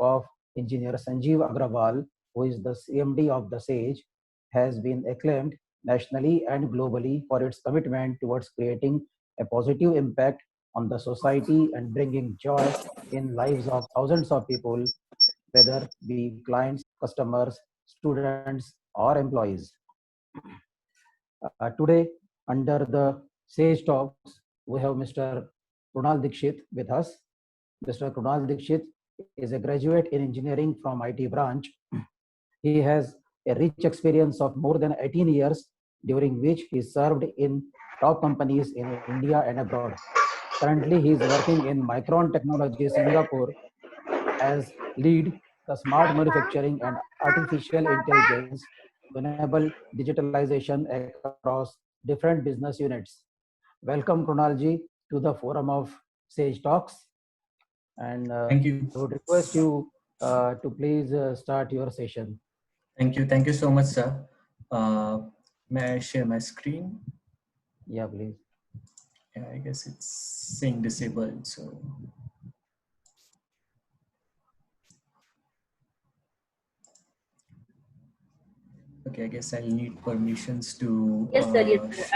of engineer Sanjeev Agrawal, who is the CMD of the SAGE, has been acclaimed nationally and globally for its commitment towards creating a positive impact on the society and bringing joy in lives of thousands of people, whether be clients, customers, students, or employees. Today, under the SAGE Talks, we have Mr. Krunal Dikshit with us. Mr. Krunal Dikshit is a graduate in engineering from IT branch. He has a rich experience of more than 18 years, during which he served in top companies in India and abroad. Currently, he is working in Micron Technology Singapore as lead the smart manufacturing and artificial intelligence to enable digitalization across different business units. Welcome, Krunalji, to the forum of Sage Talks. And Thank you. I would request you to please start your session. Thank you. Thank you so much, sir. May I share my screen? Yeah, please. Yeah, I guess it's saying disabled. So. Okay, I guess I'll need permissions to. Yes, sir. Yes,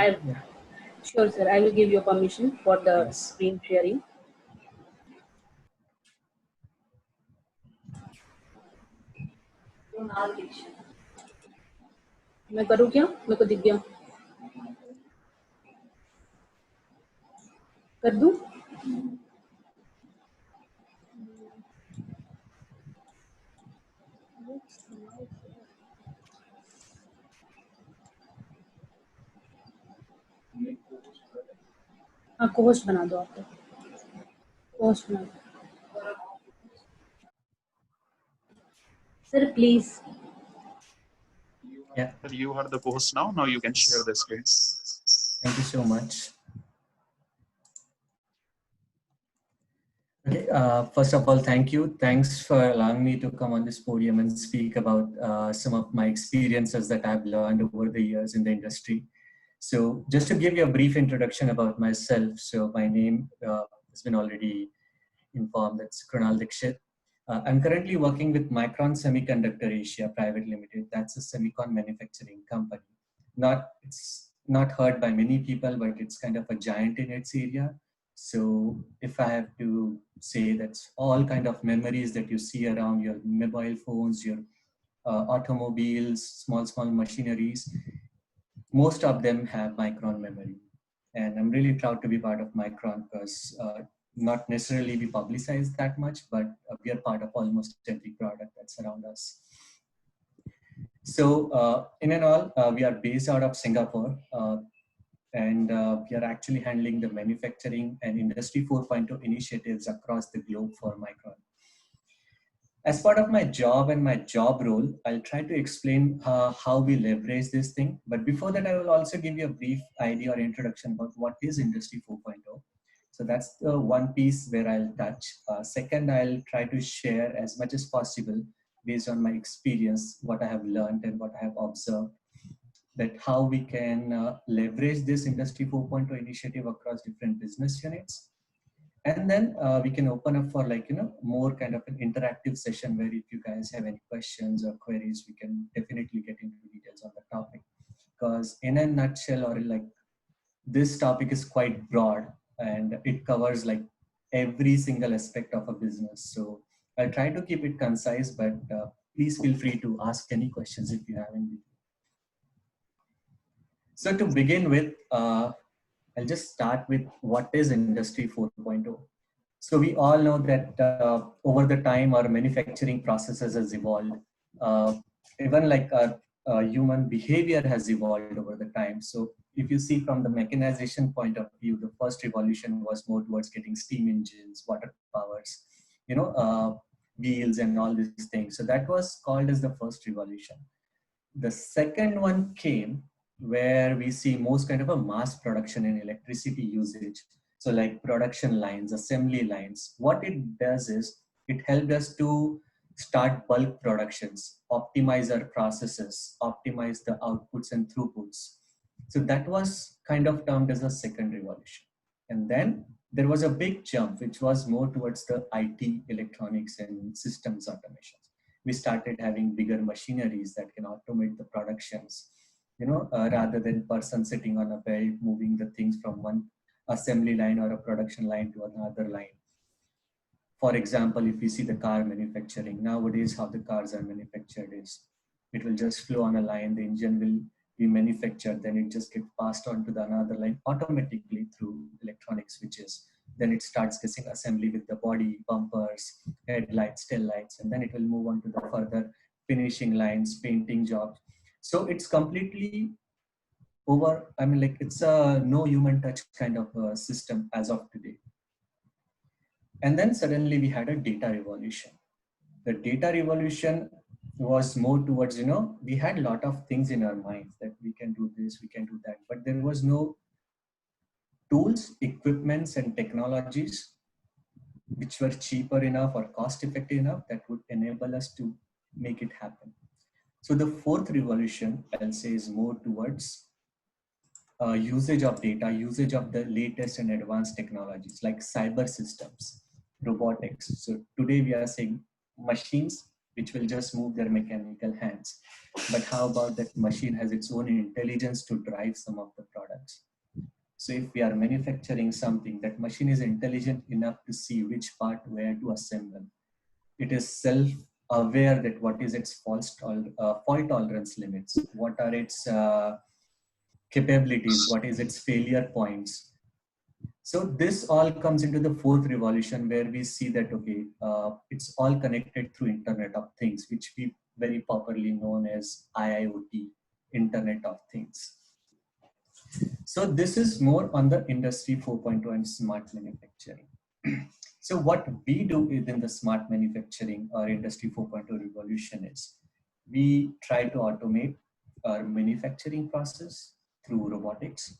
sure, sir. I will give you permission for the screen sharing. मैं करूँ क्या? मेरे को दिख गया. कर दूँ? हाँ, होस्ट बना दो आप. होस्ट बना दो. Sir, please. Yeah. You are the host now. Now you can share the screen. Thank you so much. Okay. First of all, thank you. Thanks for allowing me to come on this podium and speak about some of my experiences that I've learned over the years in the industry. So just to give you a brief introduction about myself. So my name has been already informed. It's Krunal Dikshit. I'm currently working with Micron Semiconductor Asia Private Limited. That's a semicon manufacturing company. It's not heard by many people, but it's kind of a giant in its area. So if I have to say, that's all kind of memories that you see around your mobile phones, your automobiles, small machineries, most of them have Micron memory. And I'm really proud to be part of Micron because not necessarily we publicize that much, but we are part of almost every product that's around us. So in and all, we are based out of Singapore, and we are actually handling the manufacturing and Industry 4.0 initiatives across the globe for Micron. As part of my job and my job role, I'll try to explain how we leverage this thing. But before that, I will also give you a brief idea or introduction about what is Industry 4.0. So that's the one piece where I'll touch. Second, I'll try to share as much as possible based on my experience, what I have learned and what I have observed, that how we can leverage this Industry 4.0 initiative across different business units. And then we can open up for more kind of an interactive session where if you guys have any questions or queries, we can definitely get into details on the topic. Because in a nutshell, or this topic is quite broad and it covers every single aspect of a business. So I'll try to keep it concise, but please feel free to ask any questions if you have any. So to begin with, I'll just start with what is Industry 4.0. So we all know that over the time, our manufacturing processes has evolved. Even our human behavior has evolved over the time. So if you see from the mechanization point of view, the first revolution was more towards getting steam engines, water powers, wheels and all these things. So that was called as the first revolution. The second one came where we see most kind of a mass production in electricity usage. So like production lines, assembly lines, what it does is it helped us to start bulk productions, optimize our processes, optimize the outputs and throughputs. So that was kind of termed as a second revolution. And then there was a big jump, which was more towards the IT, electronics, and systems automation. We started having bigger machineries that can automate the productions, rather than person sitting on a belt, moving the things from one assembly line or a production line to another line. For example, if we see the car manufacturing, nowadays how the cars are manufactured is, it will just flow on a line, the engine will be manufactured, then it just gets passed on to the another line automatically through electronic switches. Then it starts getting assembly with the body, bumpers, headlights, tail lights, and then it will move on to the further finishing lines, painting jobs. So it's completely over, I mean, like it's a no human touch kind of a system as of today. And then suddenly we had a data revolution. The data revolution was more towards, we had a lot of things in our minds that we can do this, we can do that, but there was no tools, equipments, and technologies which were cheaper enough or cost effective enough that would enable us to make it happen. So the fourth revolution, I'll say, is more towards usage of data, usage of the latest and advanced technologies like cyber systems, robotics. So today we are saying machines which will just move their mechanical hands. But how about that machine has its own intelligence to drive some of the products? So if we are manufacturing something, that machine is intelligent enough to see which part where to assemble. It is self-aware that what is its fault tolerance limits, what are its capabilities, what is its failure points. So this all comes into the fourth revolution, where we see that, okay, it's all connected through Internet of Things, which we very popularly known as IIoT, Internet of Things. So this is more on the Industry 4.0 and smart manufacturing. So what we do within the smart manufacturing or Industry 4.0 revolution is, we try to automate our manufacturing process through robotics.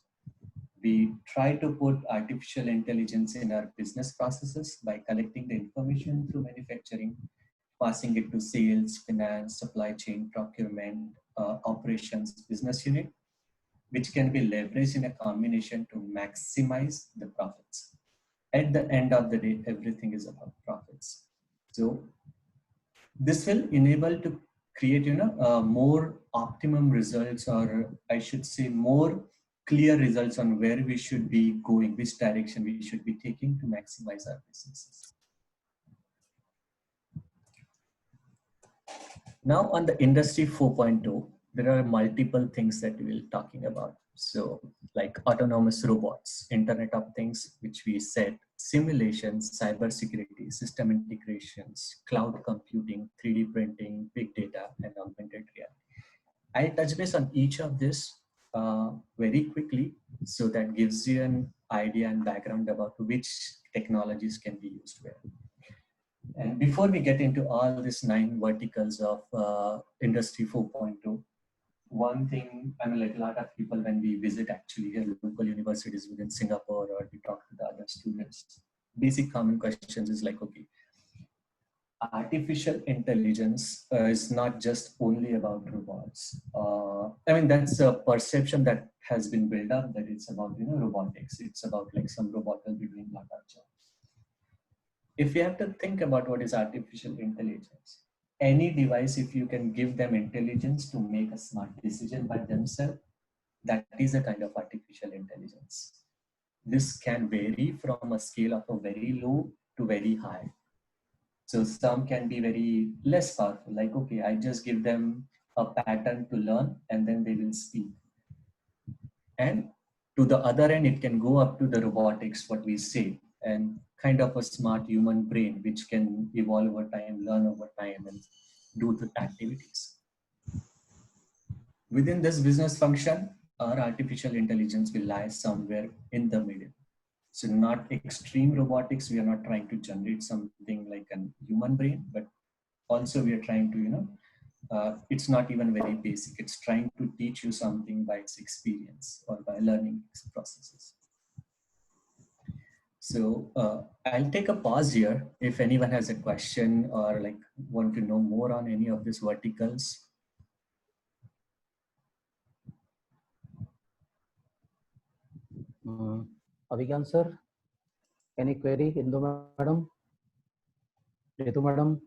We try to put artificial intelligence in our business processes by collecting the information through manufacturing, passing it to sales, finance, supply chain, procurement, operations, business unit, which can be leveraged in a combination to maximize the profits. At the end of the day, everything is about profits. So this will enable to create, more optimum results, or I should say more clear results on where we should be going, which direction we should be taking to maximize our businesses. Now on the Industry 4.0, there are multiple things that we will be talking about. So like autonomous robots, Internet of Things, which we said, simulations, cybersecurity, system integrations, cloud computing, 3D printing, big data, and augmented reality. I'll touch base on each of this very quickly, so that gives you an idea and background about which technologies can be used where. And before we get into all these 9 verticals of Industry 4.0, one thing, I mean, like a lot of people, when we visit actually here local universities within Singapore, or we talk to the other students, basic common questions is like, okay, artificial intelligence is not just only about robots. I mean, that's a perception that has been built up, that it's about, robotics. It's about like some robot will be doing a lot of jobs. If you have to think about what is artificial intelligence, any device, if you can give them intelligence to make a smart decision by themselves, that is a kind of artificial intelligence. This can vary from a scale of a very low to very high. So some can be very less powerful, like, okay, I just give them a pattern to learn and then they will speak. And to the other end, it can go up to the robotics, what we say, and kind of a smart human brain, which can evolve over time, learn over time, and do the activities. Within this business function, our artificial intelligence will lie somewhere in the middle. So not extreme robotics. We are not trying to generate something like a human brain, but also we are trying to, it's not even very basic. It's trying to teach you something by its experience or by learning processes. So I'll take a pause here. If anyone has a question or like want to know more on any of these verticals. Abhigan sir? Any query, Indu madam? Ritu madam?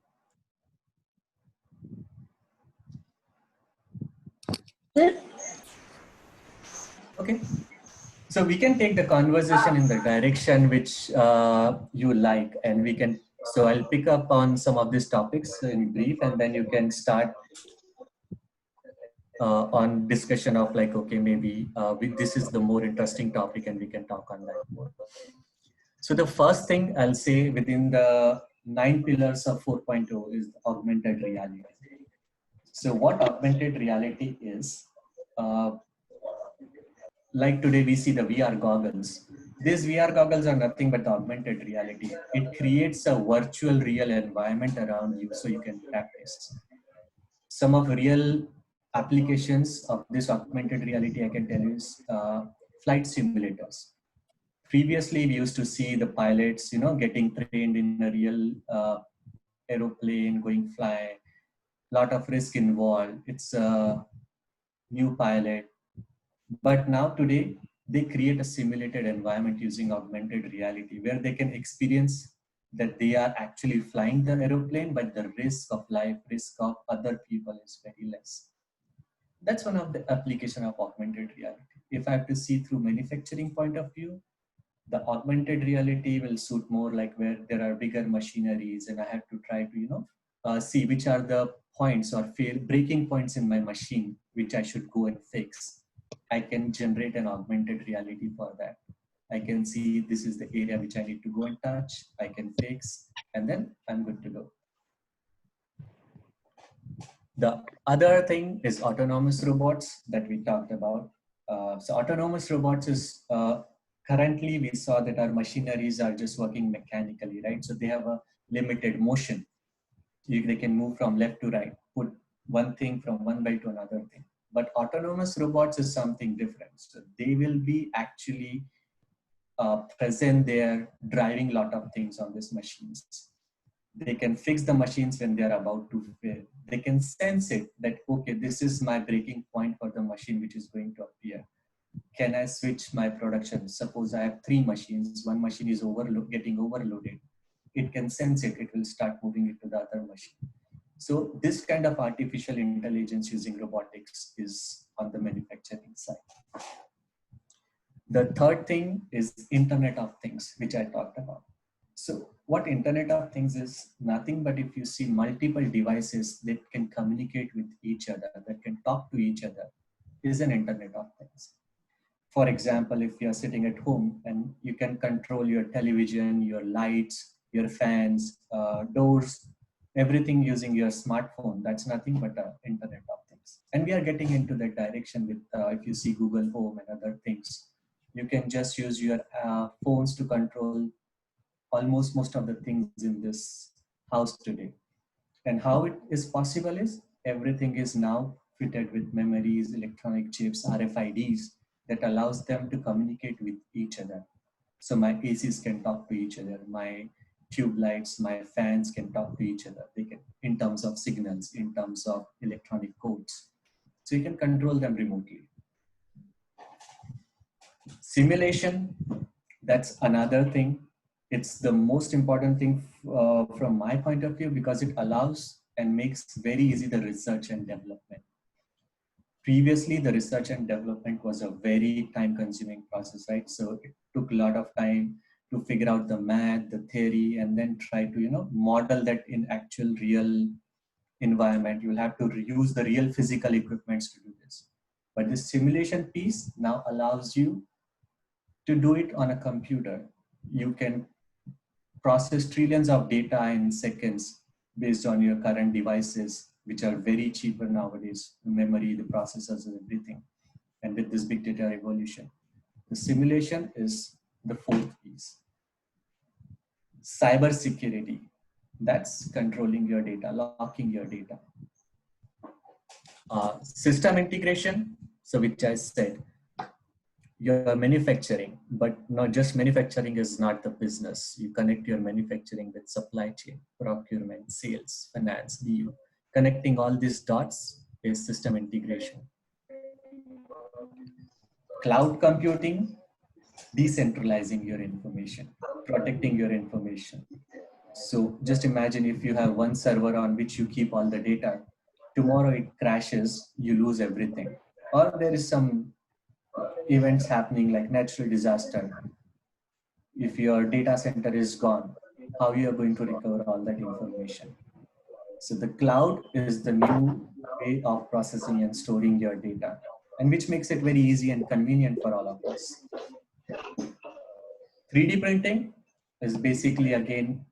Sir, Okay. So we can take the conversation in the direction which you like, and we can. So I'll pick up on some of these topics in brief, and then you can start on discussion of like, okay, maybe this is the more interesting topic, and we can talk on that more. So the first thing I'll say within the 9 pillars of 4.0 is augmented reality. So what augmented reality is, like today we see the VR goggles. These VR goggles are nothing but augmented reality. It creates a virtual real environment around you so you can practice. Some of real applications of this augmented reality I can tell you is flight simulators. Previously, we used to see the pilots, getting trained in a real aeroplane, going fly, lot of risk involved. It's a new pilot. But now today, they create a simulated environment using augmented reality where they can experience that they are actually flying the aeroplane, but the risk of life, risk of other people is very less. That's one of the application of augmented reality. If I have to see through manufacturing point of view, the augmented reality will suit more like where there are bigger machineries and I have to try to, see which are the points or breaking points in my machine, which I should go and fix. I can generate an augmented reality for that. I can see this is the area which I need to go and touch, I can fix, and then I'm good to go. The other thing is autonomous robots that we talked about. So autonomous robots is, currently we saw that our machineries are just working mechanically, right? So they have a limited motion. They can move from left to right, put one thing from one byte to another thing. But autonomous robots is something different. So they will be actually present there, driving a lot of things on these machines. They can fix the machines when they're about to fail. They can sense it that, okay, this is my breaking point for the machine which is going to appear. Can I switch my production? Suppose I have 3 machines, one machine is getting overloaded. It can sense it, it will start moving it to the other machine. So this kind of artificial intelligence using robotics is on the manufacturing side. The third thing is Internet of Things, which I talked about. So what Internet of Things is nothing but if you see multiple devices that can communicate with each other, that can talk to each other, is an Internet of Things. For example, if you're sitting at home and you can control your television, your lights, your fans, doors, everything using your smartphone, that's nothing but Internet of Things. And we are getting into that direction with, if you see Google Home and other things, you can just use your phones to control almost most of the things in this house today. And how it is possible is everything is now fitted with memories, electronic chips, RFIDs that allows them to communicate with each other. So my ACs can talk to each other, my tube lights, my fans can talk to each other. They can, in terms of signals, in terms of electronic codes. So you can control them remotely. Simulation, that's another thing. It's the most important thing from my point of view because it allows and makes very easy the research and development. Previously, the research and development was a very time-consuming process, right? So it took a lot of time to figure out the math, the theory, and then try to, model that in actual real environment. You'll have to use the real physical equipments to do this. But the simulation piece now allows you to do it on a computer. You can process trillions of data in seconds based on your current devices, which are very cheaper nowadays, the memory, the processors, and everything. And with this big data revolution, the simulation is the fourth piece. Cyber security, that's controlling your data, locking your data. System integration, so which I said, your manufacturing, but not just manufacturing is not the business. You connect your manufacturing with supply chain, procurement, sales, finance, BU. Connecting all these dots is system integration. Cloud computing, decentralizing your information, protecting your information. So just imagine if you have one server on which you keep all the data, tomorrow it crashes, you lose everything. Or there is some events happening like natural disaster. If your data center is gone, how you are going to recover all that information? So the cloud is the new way of processing and storing your data, and which makes it very easy and convenient for all of us. 3D printing is basically, again,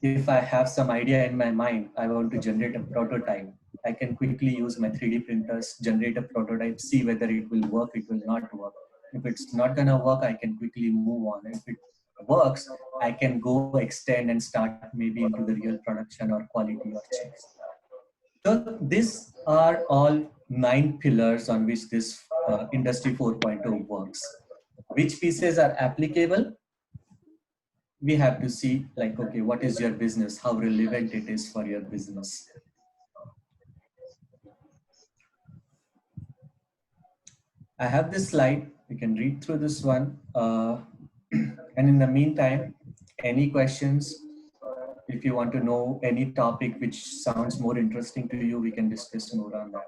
if I have some idea in my mind, I want to generate a prototype, I can quickly use my 3D printers, generate a prototype, see whether it will work, it will not work. If it's not gonna work, I can quickly move on. If it works, I can go extend and start maybe into the real production or quality or checks. So these are all 9 pillars on which this Industry 4.0 works. Which pieces are applicable? We have to see, like, okay, what is your business? How relevant it is for your business. I have this slide. You can read through this one. And in the meantime, any questions? If you want to know any topic which sounds more interesting to you, we can discuss more on that.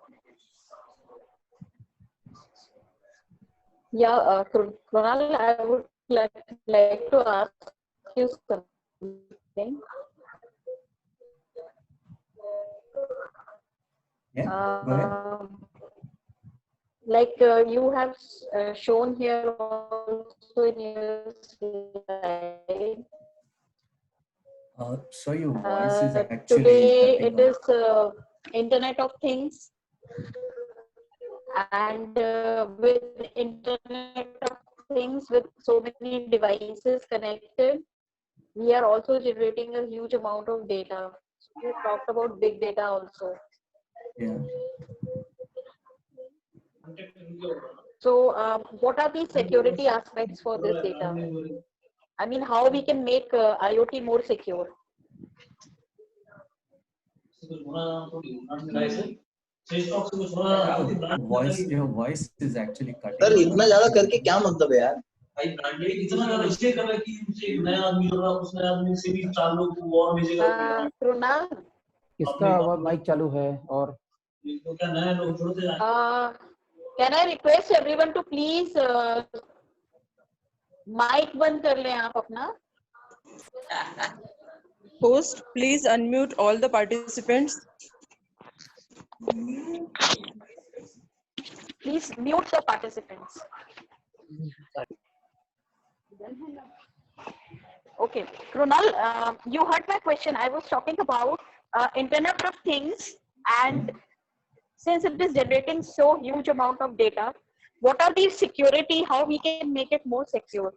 Yeah, Kunal, I would like to ask you something. Yeah, go ahead. Like you have shown here also in your slide. So your voice is actually today cutting it is off. Internet of Things, and with Internet of Things, with so many devices connected, we are also generating a huge amount of data. We talked about big data also. Yeah. So what are the security aspects for this data? I mean, how we can make IoT more secure? Your voice is actually cutting. Sir इतना ज्यादा करके क्या मतलब है यार? Krunal, किसका mic चालू है? और can I request everyone to please mic बंद कर लें आप अपना? Host, please unmute all the participants. Please mute the participants. Okay, Krunal, you heard my question. I was talking about Internet of Things, and since it is generating so huge amount of data, what are the security, how we can make it more secure?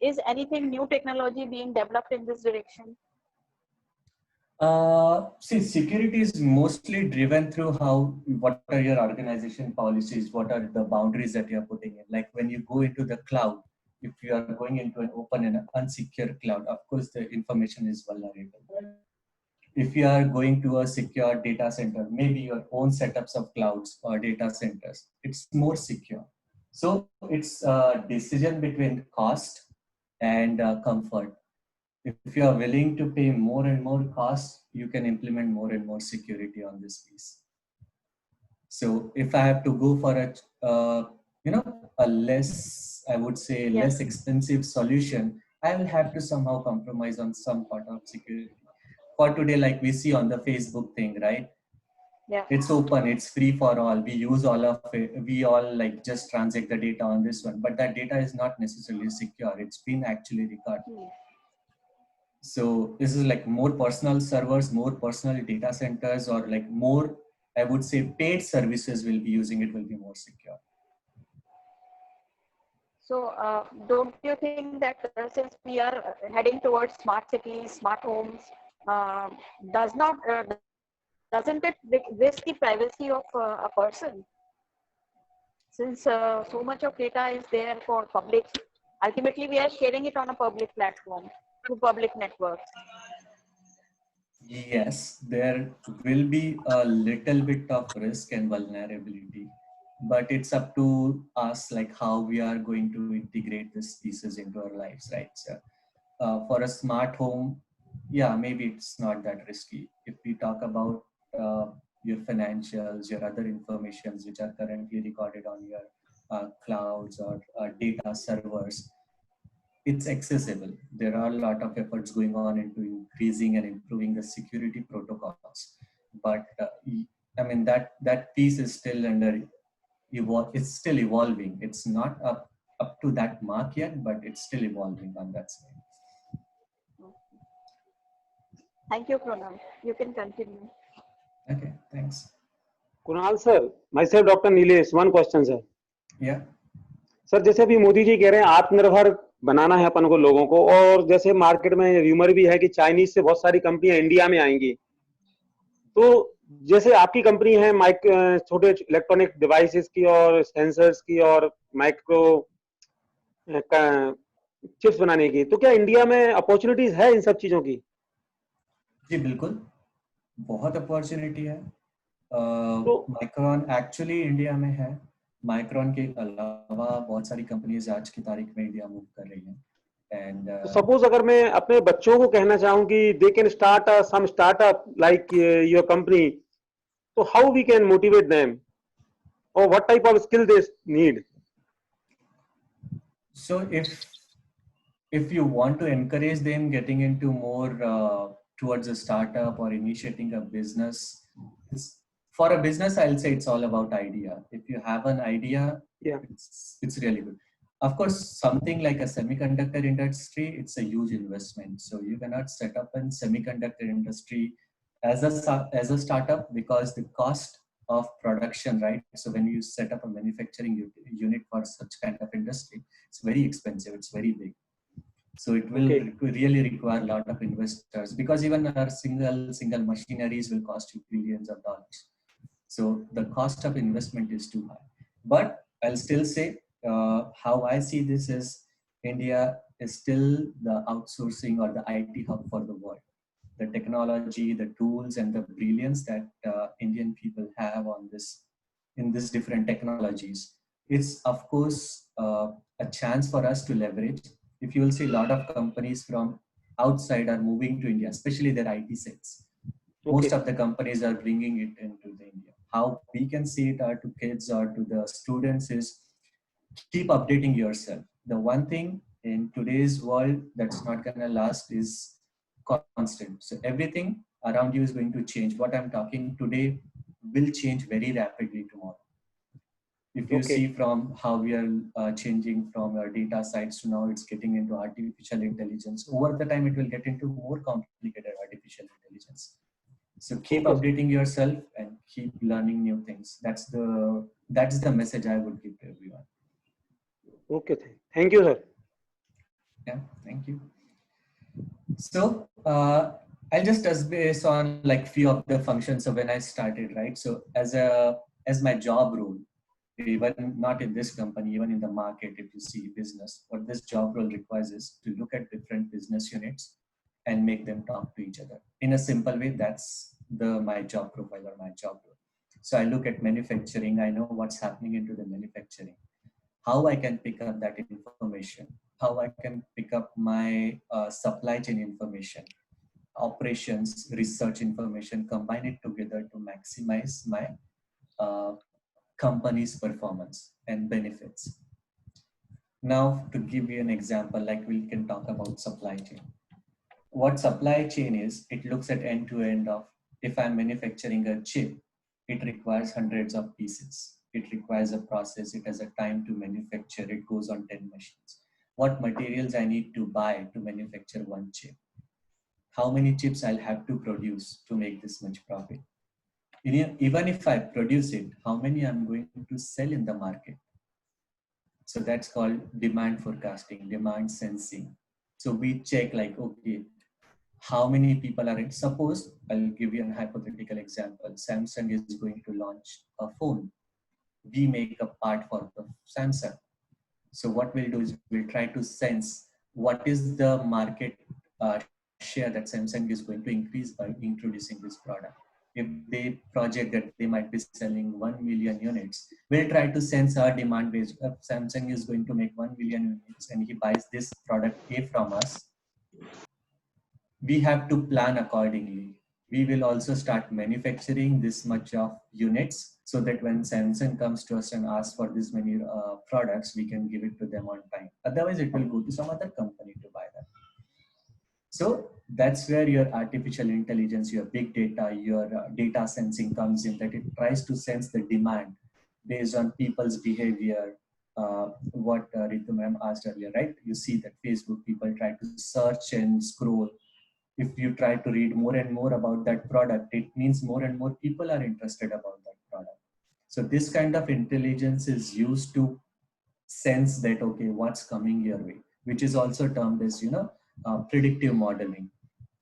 Is anything new technology being developed in this direction? See, security is mostly driven through what are your organization policies, what are the boundaries that you are putting in. Like when you go into the cloud, if you are going into an open and unsecure cloud, of course the information is vulnerable. If you are going to a secure data center, maybe your own setups of clouds or data centers, it's more secure. So it's a decision between cost and comfort. If you are willing to pay more and more costs, you can implement more and more security on this piece. So if I have to go for a less, I would say, less expensive solution, I will have to somehow compromise on some part of security. For today, like we see on the Facebook thing, right? Yeah. It's open, it's free for all. We use all of it. We all like just transact the data on this one, but that data is not necessarily secure. It's been actually recorded. So this is like more personal servers, more personal data centers, or like more, I would say, paid services will be using it will be more secure. So don't you think that since we are heading towards smart cities, smart homes, doesn't it risk the privacy of a person? Since so much of data is there for public, ultimately we are sharing it on a public platform through public networks. Yes, there will be a little bit of risk and vulnerability. but it's up to us, like how we are going to integrate these pieces into our lives, right? So for a smart home, yeah, maybe it's not that risky. If we talk about your financials, your other informations which are currently recorded on your clouds or data servers, it's accessible. There are a lot of efforts going on into increasing and improving the security protocols, but I mean that piece is still under it's still evolving. It's not up to that mark yet, but it's still evolving on that side. Thank you, Pranam. You can continue. Okay, thanks. Kunal sir, myself doctor Nilesh, one question sir. Yeah. Sir जैसे अभी मोदी जी कह रहे हैं आत्मनिर्भर बनाना है अपन को लोगों को, और जैसे मार्केट में र्यूमर भी है कि चाइनीज से बहुत सारी कंपनियां इंडिया में आएंगी, तो जैसे आपकी कंपनी है छोटे इलेक्ट्रॉनिक डिवाइसेस की और सेंसर्स की और माइक्रो चिप्स बनाने की, तो क्या इंडिया में अपॉर्चुनिटीज है इन सब चीजों की? जी बिल्कुल, बहुत अपॉर्चुनिटी है. तो माइक्रॉन एक्चुअली इंडिया में है. माइक्रॉन के अलावा बहुत सारी कंपनीज आज की तारीख में इंडिया मूव कर रही हैं. एंड सपोज अगर मैं अपने बच्चों को कहना चाहूँ कि they can start some startup like your company, तो how we can motivate them और what type of skill they need? So if you want to encourage them getting into more towards a startup or initiating a business, for a business, I'll say it's all about idea. If you have an idea, Yeah, it's really good. Of course, something like a semiconductor industry, it's a huge investment. So you cannot set up a semiconductor industry as a startup, because the cost of production, right? So when you set up a manufacturing unit for such kind of industry, it's very expensive. It's very big. So it will really require a lot of investors, because even our single machineries will cost you billions of dollars. So the cost of investment is too high. But I'll still say how I see this is India is still the outsourcing or the IT hub for the world. The technology, the tools, and the brilliance that Indian people have on this in these different technologies, it's of course a chance for us to leverage. If you will see, a lot of companies from outside are moving to India, especially their IT sets. Most of the companies are bringing it into the India. How we can see it to kids or to the students is keep updating yourself. The one thing in today's world that's not going to last is constant. So everything around you is going to change. What I'm talking today will change very rapidly tomorrow. If you see from how we are changing from our data sites to now it's getting into artificial intelligence, over the time it will get into more complicated artificial intelligence. So keep updating yourself and keep learning new things. That's the message I would give to everyone. Okay, thank you, sir. Yeah, thank you. So I'll just touch base on like few of the functions of when I started, right? So as my job role, even not in this company, even in the market, if you see business, what this job role requires is to look at different business units and make them talk to each other. In a simple way, that's my job profile or my job role. So I look at manufacturing. I know what's happening into the manufacturing, how I can pick up that information, how I can pick up my supply chain information, operations, research information, combine it together to maximize my company's performance and benefits. Now, to give you an example, like we can talk about supply chain. What supply chain is, it looks at end to end of, if I'm manufacturing a chip, it requires hundreds of pieces. It requires a process. It has a time to manufacture. It goes on 10 machines. What materials I need to buy to manufacture one chip? How many chips I'll have to produce to make this much profit? Even if I produce it, how many I'm going to sell in the market? So that's called demand forecasting, demand sensing. So we check like, okay, how many people are in, suppose I'll give you a hypothetical example. Samsung is going to launch a phone. We make a part for the Samsung. So what we'll do is we'll try to sense what is the market share that Samsung is going to increase by introducing this product. if they project that they might be selling 1 million units, we'll try to sense our demand based. If Samsung is going to make 1 million units and he buys this product A from us, we have to plan accordingly. We will also start manufacturing this much of units so that when Samsung comes to us and asks for this many products, we can give it to them on time. Otherwise, it will go to some other company to buy that. So that's where your artificial intelligence, your big data, your data sensing comes in, that it tries to sense the demand based on people's behavior. What Ritu ma'am asked earlier, right? You see that Facebook people try to search and scroll. If you try to read more and more about that product, it means more and more people are interested about that product. So this kind of intelligence is used to sense that, okay, what's coming your way, which is also termed as, predictive modeling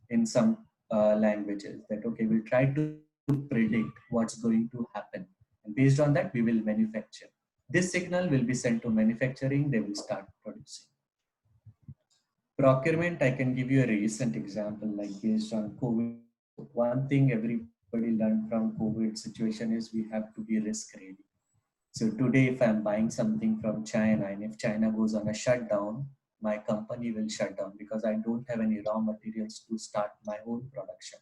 in some languages, that, okay, we'll try to predict what's going to happen. And based on that, we will manufacture. This signal will be sent to manufacturing, they will start producing. Procurement, I can give you a recent example, like based on COVID. One thing everybody learned from COVID situation is we have to be risk ready. So today, if I'm buying something from China, and if China goes on a shutdown, my company will shut down because I don't have any raw materials to start my own production.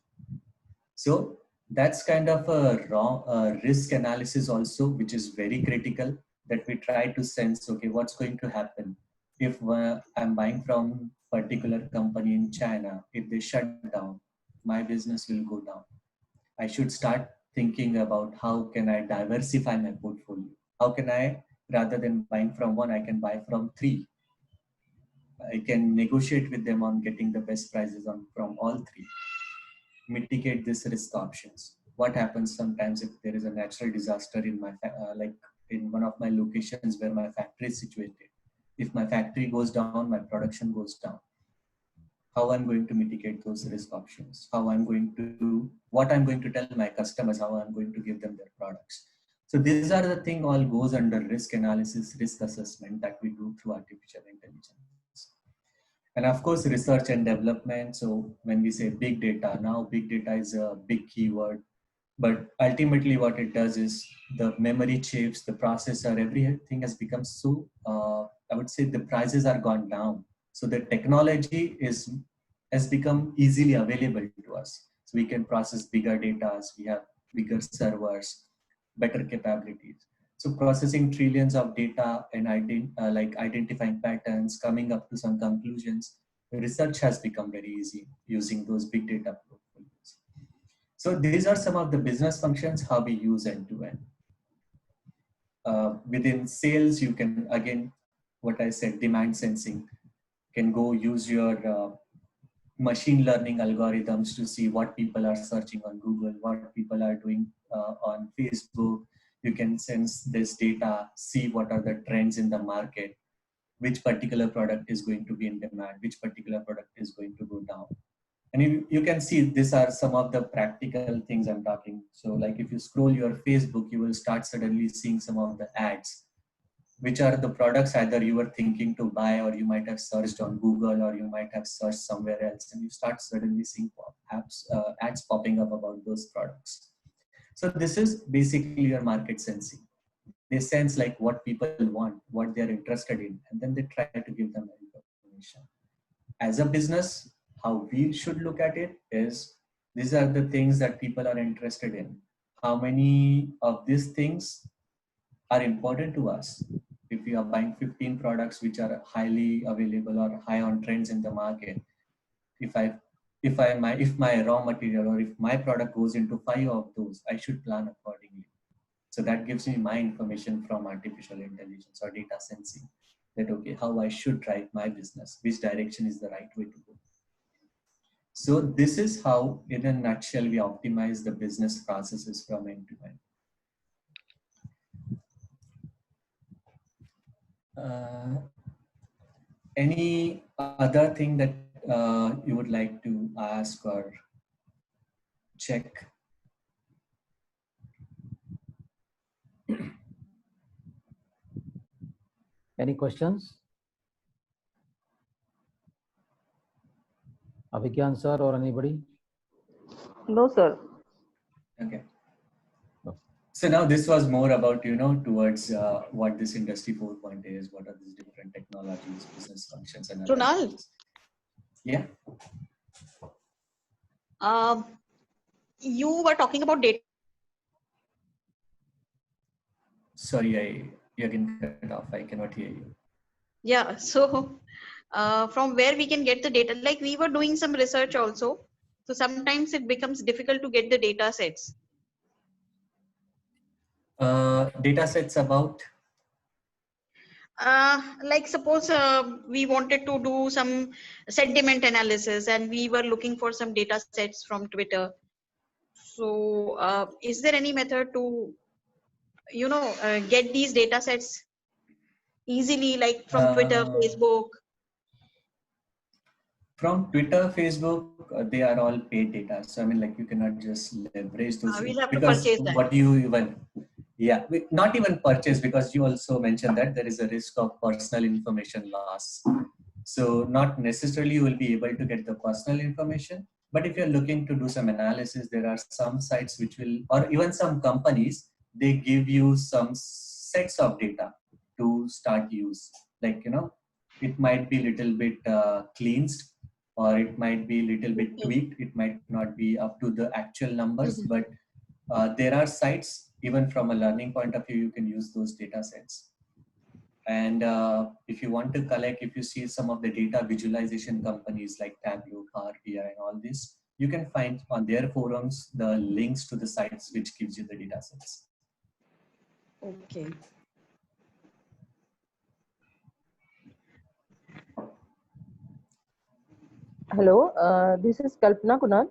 So that's kind of a risk analysis also, which is very critical, that we try to sense, okay, what's going to happen if I'm buying from particular company in China, if they shut down, my business will go down. I should start thinking about how can I diversify my portfolio? How can I, rather than buying from one, I can buy from three. I can negotiate with them on getting the best prices from all three. Mitigate this risk options. What happens sometimes if there is a natural disaster in my, like in one of my locations where my factory is situated? If my factory goes down, my production goes down. How I'm going to mitigate those risk options? How I'm going to, what I'm going to tell my customers, how I'm going to give them their products. So these are the thing all goes under risk analysis, risk assessment that we do through artificial intelligence. And of course, research and development. So when we say big data, now big data is a big keyword, but ultimately what it does is the memory chips, the processor, everything has become so, I would say the prices are gone down. So the technology has become easily available to us. So we can process bigger data, we have bigger servers, better capabilities. So processing trillions of data and identifying patterns, coming up to some conclusions, research has become very easy using those big data portfolios. So these are some of the business functions, how we use end-to-end. Within sales, you can, again, what I said, demand sensing, can go use your machine learning algorithms to see what people are searching on Google, what people are doing on Facebook. You can sense this data, see what are the trends in the market, which particular product is going to be in demand, which particular product is going to go down. And you can see these are some of the practical things I'm talking. So like if you scroll your Facebook, you will start suddenly seeing some of the ads, which are the products either you were thinking to buy, or you might have searched on Google, or you might have searched somewhere else, and you start suddenly seeing ads popping up about those products. So this is basically your market sensing. They sense like what people want, what they're interested in, and then they try to give them information. As a business, how we should look at it is, these are the things that people are interested in. How many of these things are important to us? If you are buying 15 products which are highly available or high on trends in the market, if my raw material or if my product goes into 5 of those, I should plan accordingly. So that gives me my information from artificial intelligence or data sensing, that okay, how I should drive my business, which direction is the right way to go. So this is how, in a nutshell, we optimize the business processes from end to end. Any other thing that you would like to ask or check? Any questions? Abhigyan sir or anybody? No, sir. Okay. So now this was more about, towards what this industry 4.0 is, what are these different technologies, business functions, and other Krunal? things. Yeah. You were talking about data. Sorry, you can cut off. I cannot hear you. Yeah. So from where we can get the data, like we were doing some research also. So sometimes it becomes difficult to get the data sets. Data sets about? Like suppose we wanted to do some sentiment analysis and we were looking for some data sets from Twitter. So is there any method to, get these data sets easily, like from Twitter, Facebook? From Twitter, Facebook, they are all paid data. So I mean, like you cannot just leverage those We'll have to because purchase that. what do you even? Yeah, not even purchase, because you also mentioned that there is a risk of personal information loss. So not necessarily you will be able to get the personal information, but if you're looking to do some analysis, there are some sites which will, or even some companies, they give you some sets of data to start use. Like, it might be little bit cleansed, or it might be little bit tweaked. It might not be up to the actual numbers, but there are sites, even from a learning point of view, you can use those data sets. And if you want to collect, if you see some of the data visualization companies like Tableau, Power BI, and all this, you can find on their forums the links to the sites which gives you the data sets. Okay. Hello, this is Kalpana Kunal.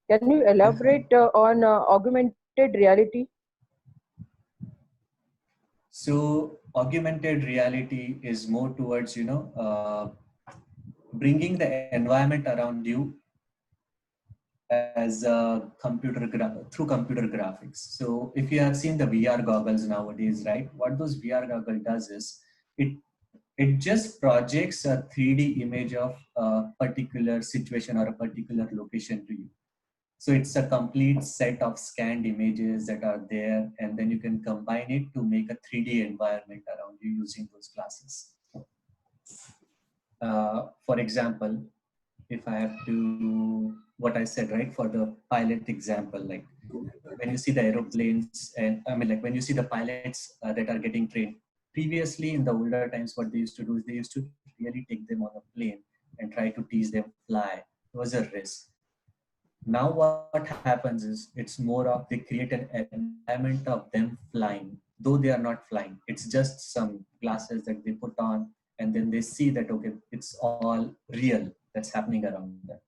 Can you elaborate on augmented reality? So augmented reality is more towards, bringing the environment around you as a through computer graphics. So if you have seen the VR goggles nowadays, right? What those VR goggle does is it just projects a 3D image of a particular situation or a particular location to you. So it's a complete set of scanned images that are there, and then you can combine it to make a 3D environment around you using those classes. For example, if I have to, what I said, right, for the pilot example, like when you see the aeroplanes, and I mean, like when you see the pilots that are getting trained, previously in the older times, what they used to do is they used to really take them on a plane and try to teach them fly. It was a risk. Now what happens is it's more of they create an environment of them flying, though they are not flying. It's just some glasses that they put on, and then they see that, okay, it's all real that's happening around them.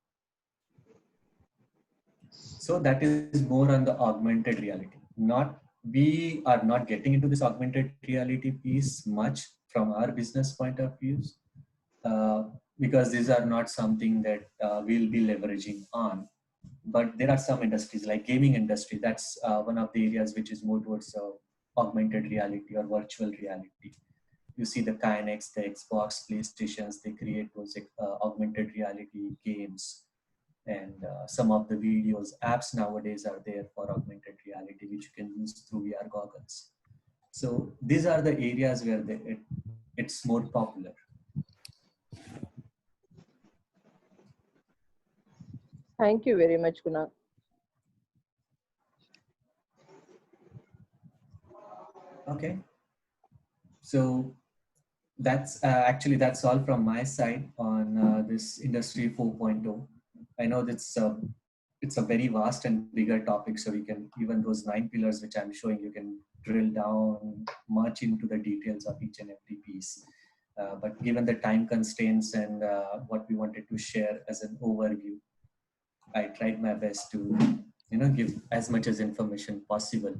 So that is more on the augmented reality. We are not getting into this augmented reality piece much from our business point of views, because these are not something that we'll be leveraging on. But there are some industries like gaming industry. That's one of the areas which is more towards augmented reality or virtual reality. You see the Kinects, the Xbox, PlayStations, they create those augmented reality games. And some of the videos, apps nowadays are there for augmented reality, which you can use through VR goggles. So these are the areas where it's more popular. Thank you very much, Kunal. Okay. So that's actually that's all from my side on this industry 4.0. I know that's it's a very vast and bigger topic, so we can, even those 9 pillars which I'm showing, you can drill down much into the details of each and every piece. But given the time constraints and what we wanted to share as an overview, I tried my best to give as much as information possible.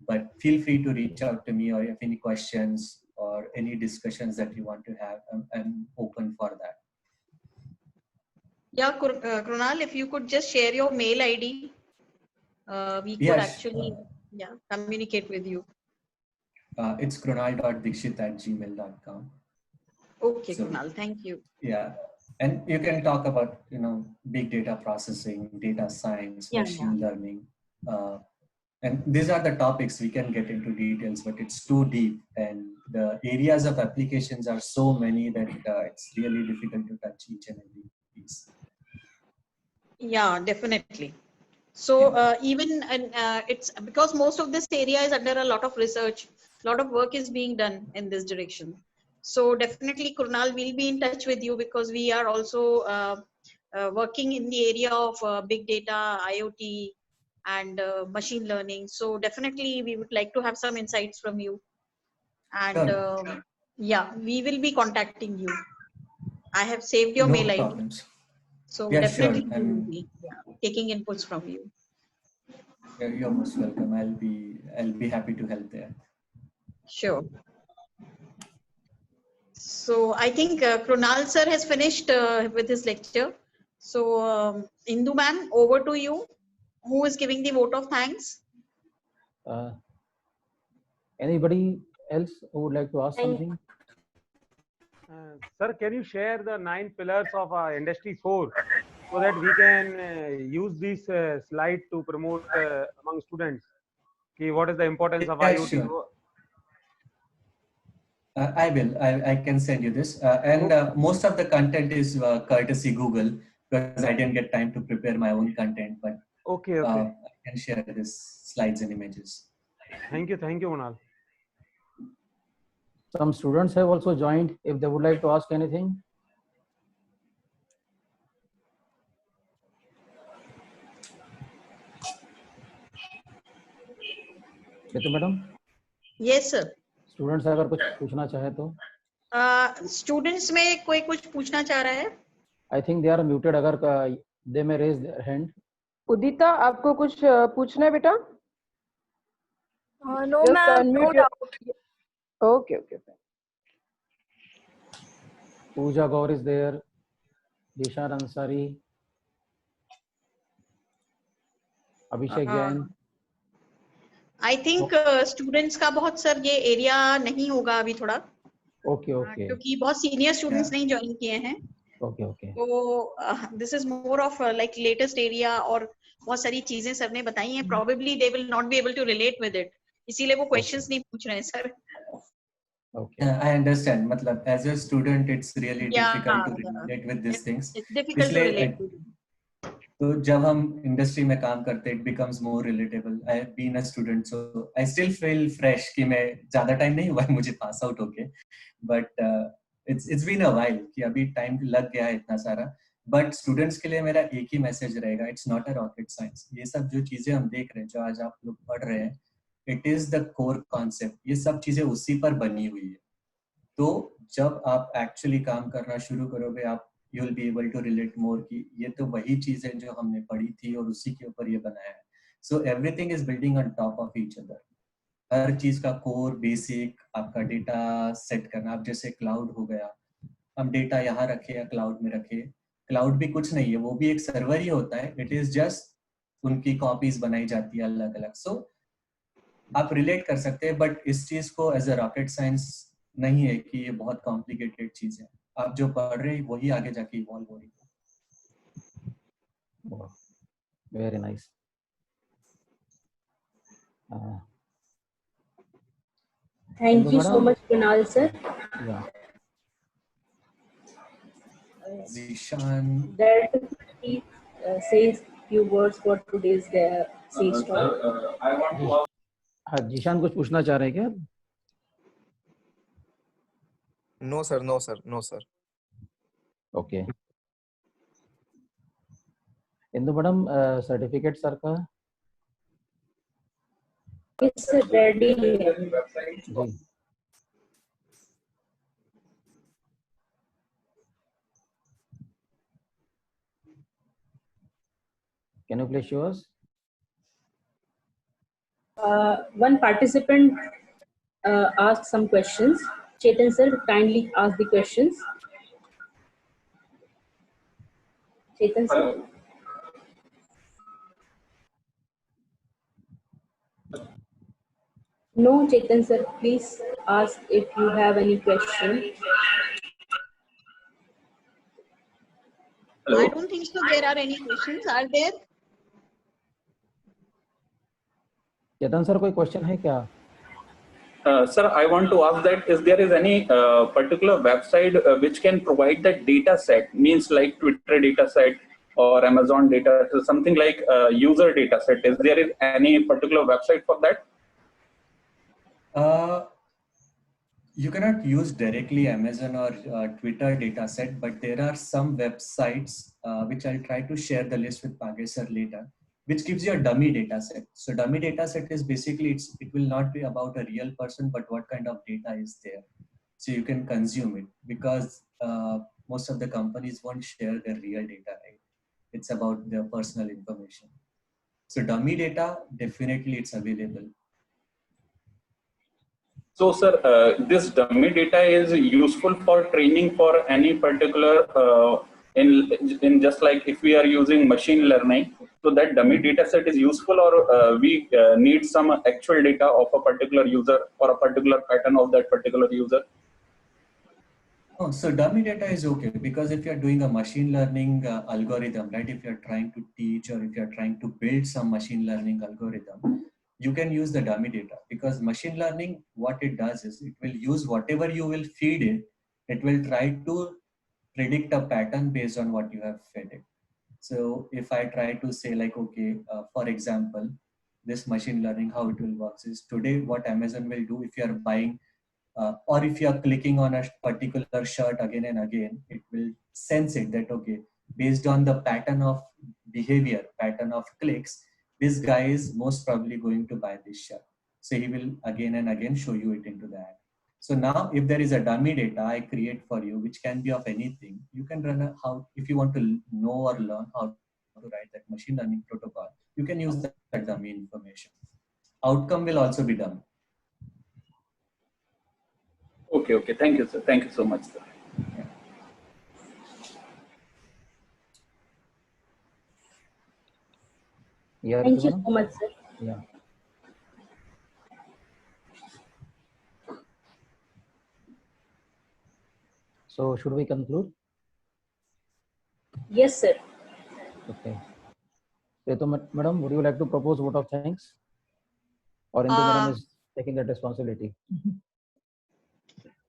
But feel free to reach out to me, or if you have any questions or any discussions that you want to have, I'm open for that. Yeah, Krunal, if you could just share your mail ID, we could actually communicate with you. It's krunal.dikshit@gmail.com. Okay, so, Krunal, thank you. Yeah, and you can talk about big data processing, data science, machine learning, And these are the topics we can get into details, but it's too deep, and the areas of applications are so many that it's really difficult to touch each and every piece. Yeah, definitely. So even it's because most of this area is under a lot of research, a lot of work is being done in this direction. So definitely, Krunal will be in touch with you because we are also working in the area of big data, IoT, and machine learning. So definitely, we would like to have some insights from you. And Sure. yeah, we will be contacting you. I have saved your No mail ID. problems. So Yeah, definitely, sure. we will be taking inputs from you. You're most welcome. I'll be happy to help there. Sure. So I think Krunal sir has finished with his lecture. So Indu ma'am, over to you. Who is giving the vote of thanks? Anybody else who would like to ask something? Sir, can you share the 9 pillars of Industry 4 so that we can use this slide to promote among students? What is the importance of Yeah, IoT? sure. I will. I can send you this. And most of the content is courtesy Google because I didn't get time to prepare my own content, but Okay. I can share this slides and images. Thank you, Kunal. Some students have also joined. If they would like to ask anything. Ritu madam? Yes sir. Students अगर कुछ पूछना चाहे तो? Students में कोई कुछ पूछना चाह रहा है? I think they are muted. अगर they may raise their hand. उदिता, आपको कुछ पूछना है बेटा? No ma'am, no doubt. Okay. Pooja Gaur is there. Dishan Ansari. Abhishek Jain. I think students का बहुत सर ये एरिया नहीं होगा अभी थोड़ा. Okay. क्योंकि बहुत सीनियर स्टूडेंट्स नहीं ज्वाइन किए हैं. Okay. तो this is more of like latest area और बहुत सारी चीजें सर ने बताई हैं. Probably they will not be able to relate with it. इसीलिए वो questions नहीं पूछ रहे हैं सर. Okay. I understand. मतलब as a student, it's really difficult to relate with these things. It's difficult to relate to. तो जब हम इंडस्ट्री में काम करते हैं, it becomes more relatable. I have been a student, so I still feel fresh कि मैं ज़्यादा टाइम नहीं हुआ है मुझे पास आउट होके, but it's been a while कि अभी टाइम लग गया है इतना सारा. बट स्टूडेंट्स के लिए मेरा एक ही मैसेज रहेगा, it's not a rocket science. ये सब जो चीजें हम देख रहे हैं, जो आज आप लोग पढ़ रहे हैं, it is the core concept. ये सब चीजें उसी पर बनी हुई है. तो जब आप एक्चुअली काम करना शुरू करोगे, आप you will be able to relate more कि ये तो वही चीजें जो हमने पढ़ी थी और उसी के ऊपर ये बनाया है. So everything is building on top of each other. हर चीज का कोर बेसिक आपका डेटा सेट करना. आप जैसे क्लाउड हो गया, हम डेटा यहाँ रखे या क्लाउड में रखे. क्लाउड भी कुछ नहीं है, वो भी एक सर्वर ही होता है. इट इज जस्ट उनकी कॉपीज बनाई जाती है अलग अलग. सो आप रिलेट कर सकते हैं, बट इस चीज को एज अ रॉकेट साइंस नहीं है कि ये बहुत कॉम्प्लिकेटेड चीज है. आप जो पढ़ रहे हैं वही आगे जाके इवॉल्व हो रही है. Very nice. Thank you so much, Kunal sir. Yeah. Zishan. Director, please says few words for today's sage talk. Zeeshan कुछ पूछना चाह रहे हैं क्या? No sir. Okay. Indu madam, certificate sir का? It's ready. जी. Can you please show us? One participant asked some questions. Chetan sir, kindly ask the questions. Chetan sir. No, Chetan sir, please ask if you have any question. I don't think so there are any questions. Are there? Chetan sir, कोई question है क्या? Sir, I want to ask that is there is any particular website which can provide that data set, means like Twitter data set or Amazon data, something like user data set. Is there is any particular website for that? You cannot use directly Amazon or Twitter data set, but there are some websites which I'll try to share the list with Pagesh sir later, which gives you a dummy data set. So dummy data set is basically, it will not be about a real person, but what kind of data is there. So you can consume it, because most of the companies won't share their real data, right? It's about their personal information. So dummy data, definitely it's available. So, sir, this dummy data is useful for training for any particular, in just like if we are using machine learning, so that dummy data set is useful, or we need some actual data of a particular user or a particular pattern of that particular user? Oh, so dummy data is okay, because if you're doing a machine learning algorithm, right, if you're trying to teach or if you're trying to build some machine learning algorithm, you can use the dummy data, because machine learning, what it does is it will use whatever you will feed it, it will try to predict a pattern based on what you have fed it. So if I try to say like, okay, for example, this machine learning, how it will work is today what Amazon will do if you are buying or if you are clicking on a particular shirt again and again, it will sense it that, okay, based on the pattern of behavior, pattern of clicks, this guy is most probably going to buy this shirt. So he will again and again show you it into the ad. So now if there is a dummy data I create for you, which can be of anything, you can run a, how, if you want to know or learn how to write that machine learning protocol, you can use that dummy information. Outcome will also be dummy. Okay, okay. Thank you, sir. Thank you so much, sir. Yeah, Thank you Ritu so much, sir. madam? Yeah. So should we conclude? Yes, sir. Okay. Ritu madam, would you like to propose vote of thanks? Or Indu madam is taking that responsibility?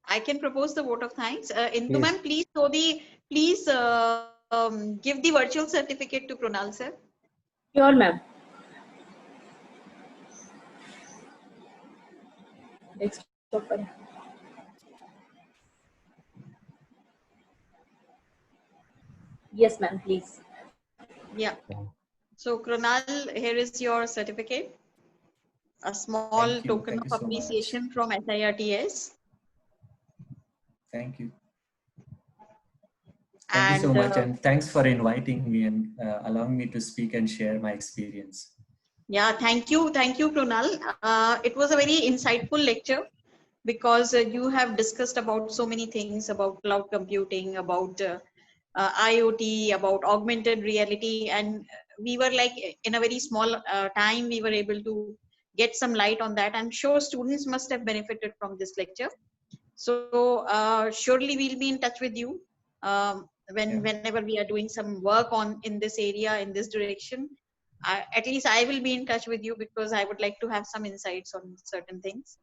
I can propose the vote of thanks. Indu Please. ma'am, please give the virtual certificate to Krunal sir. Sure, ma'am. Next. Yes, ma'am, please. Yeah. So Krunal, here is your certificate. A small token of appreciation from SIRTS. Thank you. Thank you so much, and thanks for inviting me and allowing me to speak and share my experience. Yeah, thank you, Krunal. It was a very insightful lecture, because you have discussed about so many things, about cloud computing, about IoT, about augmented reality, and we were like in a very small time we were able to get some light on that. I'm sure students must have benefited from this lecture. So surely we'll be in touch with you whenever we are doing some work on in this area, in this direction. At least I will be in touch with you, because I would like to have some insights on certain things.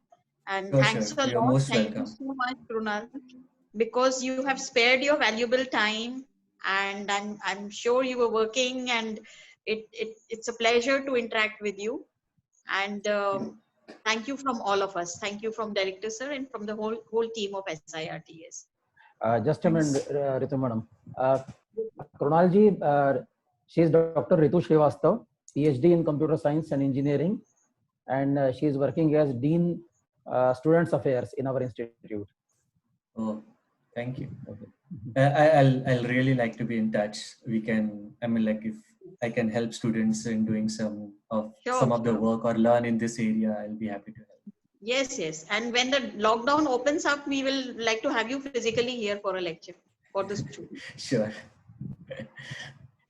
And thanks a You're lot. most Thank welcome. you so much, Krunal, because you have spared your valuable time, and I'm sure you were working, and it's a pleasure to interact with you. And thank you from all of us. Thank you from Director Sir and from the whole team of SIRTS. Just a minute, Ritu madam. Krunal ji, she is Dr. Ritu Srivastav, PhD in Computer Science and Engineering, and she is working as Dean Students Affairs in our institute. Oh, thank you. I'll really like to be in touch. We can, I mean, like if I can help students in doing some of the work or learn in this area, I'll be happy to help. Yes, yes. And when the lockdown opens up, we will like to have you physically here for a lecture for the students. Sure.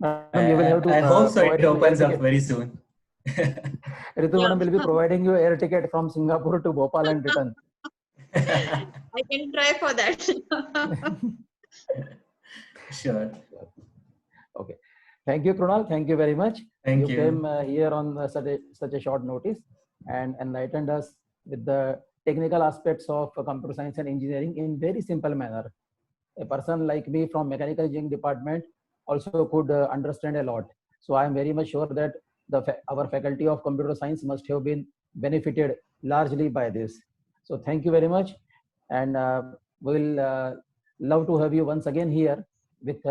You will have to, I hope so. It opens up very soon. Ritu madam will be providing you air ticket from Singapore to Bhopal and return. I can try for that. Sure. Okay. Thank you, Krunal. Thank you very much. Thank you. You came here on such a short notice. and enlightened us with the technical aspects of computer science and engineering in very simple manner. A person like me from mechanical engineering department also could understand a lot. So I am very much sure that our faculty of computer science must have been benefited largely by this. So thank you very much, and we'll love to have you once again here with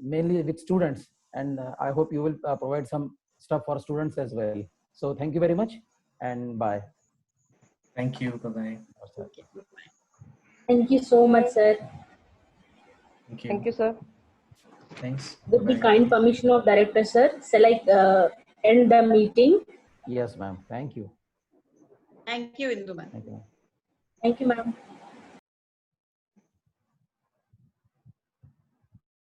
mainly with students, and I hope you will provide some stuff for students as well. So thank you very much, and bye. Thank you. Bye-bye. Thank you so much, sir. Thank you. Thank you, sir. Thanks. With the Bye-bye. kind permission of director, sir, shall I end the meeting? Yes, ma'am. Thank you. Thank you, Indu ma'am. Thank you. Thank you, ma'am.